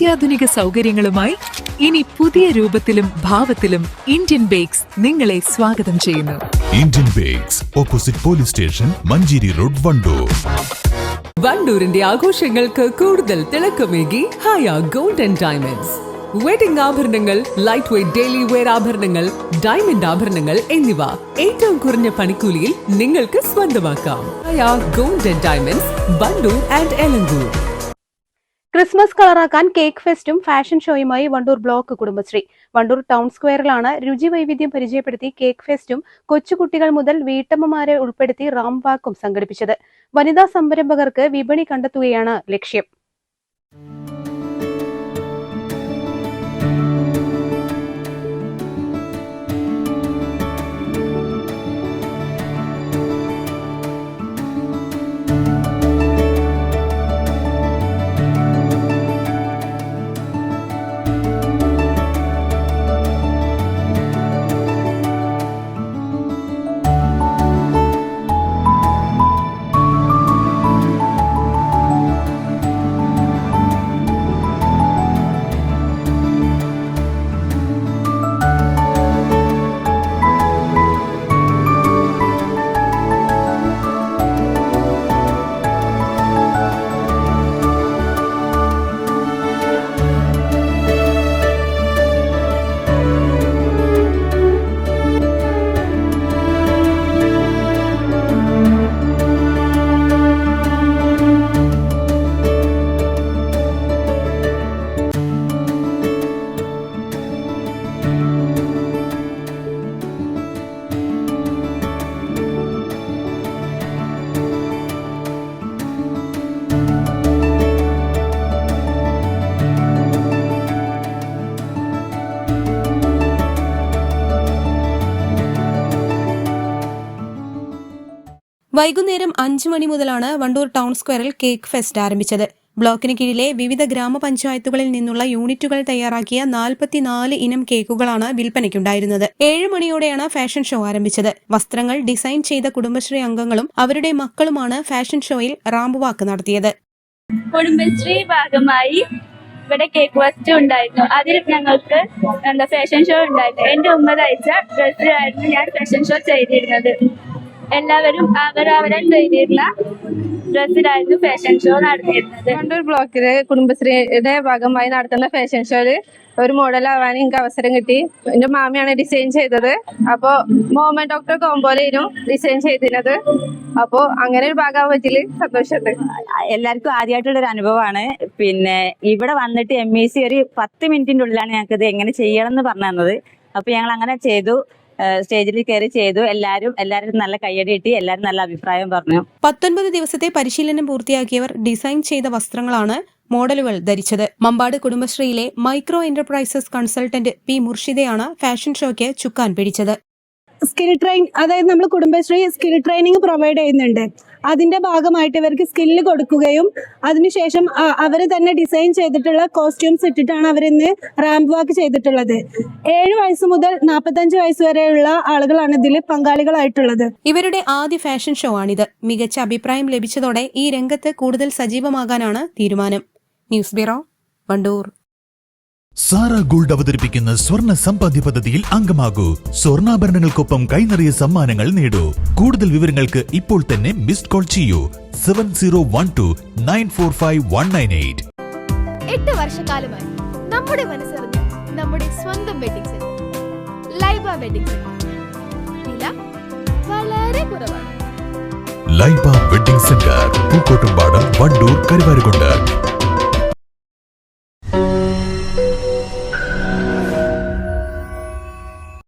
അത്യാധുനിക സൗകര്യങ്ങളുമായി ഇനി പുതിയ രൂപത്തിലും ഭാവത്തിലും ഇന്ത്യൻ ബേക്സ് നിങ്ങളെ സ്വാഗതം ചെയ്യുന്നു. Indian bakes, opposite police station, Manjeri road, Wandoor. വണ്ടൂരിന്റെ ആഘോഷങ്ങൾക്ക് കൂടുതൽ തിളക്കമേകി Haya gold and diamonds. Wedding ആഭരണങ്ങൾ, ലൈറ്റ് വെയ്റ്റ് ഡെയിലി വെയർ ആഭരണങ്ങൾ, ഡയമണ്ട് ആഭരണങ്ങൾ എന്നിവ ഏറ്റവും കുറഞ്ഞ പണിക്കൂലിയിൽ നിങ്ങൾക്ക് സ്വന്തമാക്കാം. Haya gold and diamonds, Wandoor and Elankur. Christmas കളറാക്കാൻ കേക്ക് ഫെസ്റ്റും ഫാഷൻ ഷോയുമായി വണ്ടൂർ ബ്ലോക്ക് കുടുംബശ്രീ. വണ്ടൂർ ടൗൺ സ്ക്വയറിലാണ് രുചി വൈവിധ്യം പരിചയപ്പെടുത്തി കേക്ക് ഫെസ്റ്റും കൊച്ചുകുട്ടികൾ മുതൽ വീട്ടമ്മമാരെ ഉൾപ്പെടുത്തി റാംപ് വാക്കും സംഘടിപ്പിച്ചത്. വനിതാ സംരംഭകർക്ക് വിപണി കണ്ടെത്തുകയാണ് ലക്ഷ്യം. വൈകുന്നേരം 5 മണി മുതലാണ് വണ്ടൂർ ടൗൺ സ്ക്വയറിൽ കേക്ക് ഫെസ്റ്റ് ആരംഭിച്ചത്. ബ്ലോക്കിന് കീഴിലെ വിവിധ ഗ്രാമപഞ്ചായത്തുകളിൽ നിന്നുള്ള യൂണിറ്റുകൾ തയ്യാറാക്കിയ 44 ഇനം കേക്കുകളാണ് വിൽപ്പനയ്ക്കുണ്ടായിരുന്നത്. 7 മണിയോടെയാണ് ഫാഷൻ ഷോ ആരംഭിച്ചത്. വസ്ത്രങ്ങൾ ഡിസൈൻ ചെയ്ത കുടുംബശ്രീ അംഗങ്ങളും അവരുടെ മക്കളുമാണ് ഫാഷൻ ഷോയിൽ റാമ്പ് വാക്ക് നടത്തിയത്. കുടുംബശ്രീ ഭാഗമായി ഇവിടെ കേക്ക് ഫെസ്റ്റ് ഉണ്ടായിരുന്നു. അതിൽ ഞങ്ങൾക്ക് ഫാഷൻ ഷോ ഉണ്ടായിരുന്നു. എന്റെ ഉമ്മ തയ്ച്ച ഡ്രസ്സിലായിരുന്നു ഞാൻ ഫാഷൻ ഷോ ചെയ്തിരുന്നത്. എല്ലാവരും അവരവരാൽ ചെയ്തിരുന്ന ഡ്രസ്സിലായിരുന്നു ഫാഷൻ ഷോ നടത്തിയിരുന്നത്. വണ്ടൂർ ബ്ലോക്കില് കുടുംബശ്രീയുടെ ഭാഗമായി നടത്തുന്ന ഫാഷൻ ഷോയില് ഒരു മോഡലാവാൻ എനിക്ക് അവസരം കിട്ടി. എന്റെ മാമിയാണ് ഡിസൈൻ ചെയ്തത്. അപ്പോ മോമൻ ഡോക്ടർ കോമ്പോയിലും ഡിസൈൻ ചെയ്തിരുന്നത്. അപ്പോ അങ്ങനെ ഒരു ഭാഗമാവാൻ പറ്റില് സന്തോഷമുണ്ട്. എല്ലാവർക്കും ആദ്യമായിട്ടുള്ളൊരു അനുഭവമാണ്. പിന്നെ ഇവിടെ വന്നിട്ട് MEC ഒരു 10 മിനിറ്റിന്റെ ഉള്ളിലാണ് ഞങ്ങൾക്ക് ഇത് എങ്ങനെ ചെയ്യണം എന്ന് പറഞ്ഞു തന്നത്. അപ്പൊ ഞങ്ങൾ അങ്ങനെ ചെയ്തു. സ്റ്റേജിൽ കയറി ചെയ്തു. എല്ലാവരും നല്ല കയ്യടി കിട്ടി. എല്ലാവരും നല്ല അഭിപ്രായം പറഞ്ഞു. 19 ദിവസത്തെ പരിശീലനം പൂർത്തിയാക്കിയവർ ഡിസൈൻ ചെയ്ത വസ്ത്രങ്ങളാണ് മോഡലുകൾ ധരിച്ചത്. മമ്പാട് കുടുംബശ്രീയിലെ മൈക്രോ എന്റർപ്രൈസസ് കൺസൾട്ടന്റ് P. മുർഷിദയാണ് ഫാഷൻ ഷോയ്ക്ക് ചുക്കാൻ പിടിച്ചത്. അതായത് നമ്മൾ കുടുംബശ്രീ സ്കിൽ ട്രെയിനിങ് പ്രൊവൈഡ് ചെയ്യുന്നുണ്ട്. അതിന്റെ ഭാഗമായിട്ട് ഇവർക്ക് സ്കില്ല് കൊടുക്കുകയും അതിനുശേഷം അവർ തന്നെ ഡിസൈൻ ചെയ്തിട്ടുള്ള കോസ്റ്റ്യൂംസ് ഇട്ടിട്ടാണ് അവരിന്ന് റാമ്പ് വാക്ക് ചെയ്തിട്ടുള്ളത്. 7 വയസ്സ് മുതൽ 45 വയസ്സ് വരെയുള്ള ആളുകളാണ് ഇതിൽ പങ്കാളികളായിട്ടുള്ളത്. ഇവരുടെ ആദ്യ ഫാഷൻ ഷോ ആണിത്. മികച്ച അഭിപ്രായം ലഭിച്ചതോടെ ഈ രംഗത്ത് കൂടുതൽ സജീവമാകാനാണ് തീരുമാനം. News bureau, Wandoor. Sara Gold അവതരിപ്പിക്കുന്ന സ്വർണ്ണ സമ്പാദ്യ പദ്ധതിയിൽ അംഗമാകൂ. സ്വർണ്ണാഭരണങ്ങൾക്കൊപ്പം കൈനിറിയ സമ്മാനങ്ങൾ നേടൂ. കൂടുതൽ വിവരങ്ങൾക്ക് ഇപ്പോൾ തന്നെ മിസ്ഡ് കോൾ ചെയ്യൂ 7012945198. 8 വർഷക്കാലമായി നമ്മുടെ മനസ്സറിഞ്ഞ നമ്മുടെ സ്വന്തം wedding centre Laiba wedding centre. വില വളരെ കുറവാണ്. Laiba wedding centre, Pookkottumpadam, Wandoor, Karuvarakundu.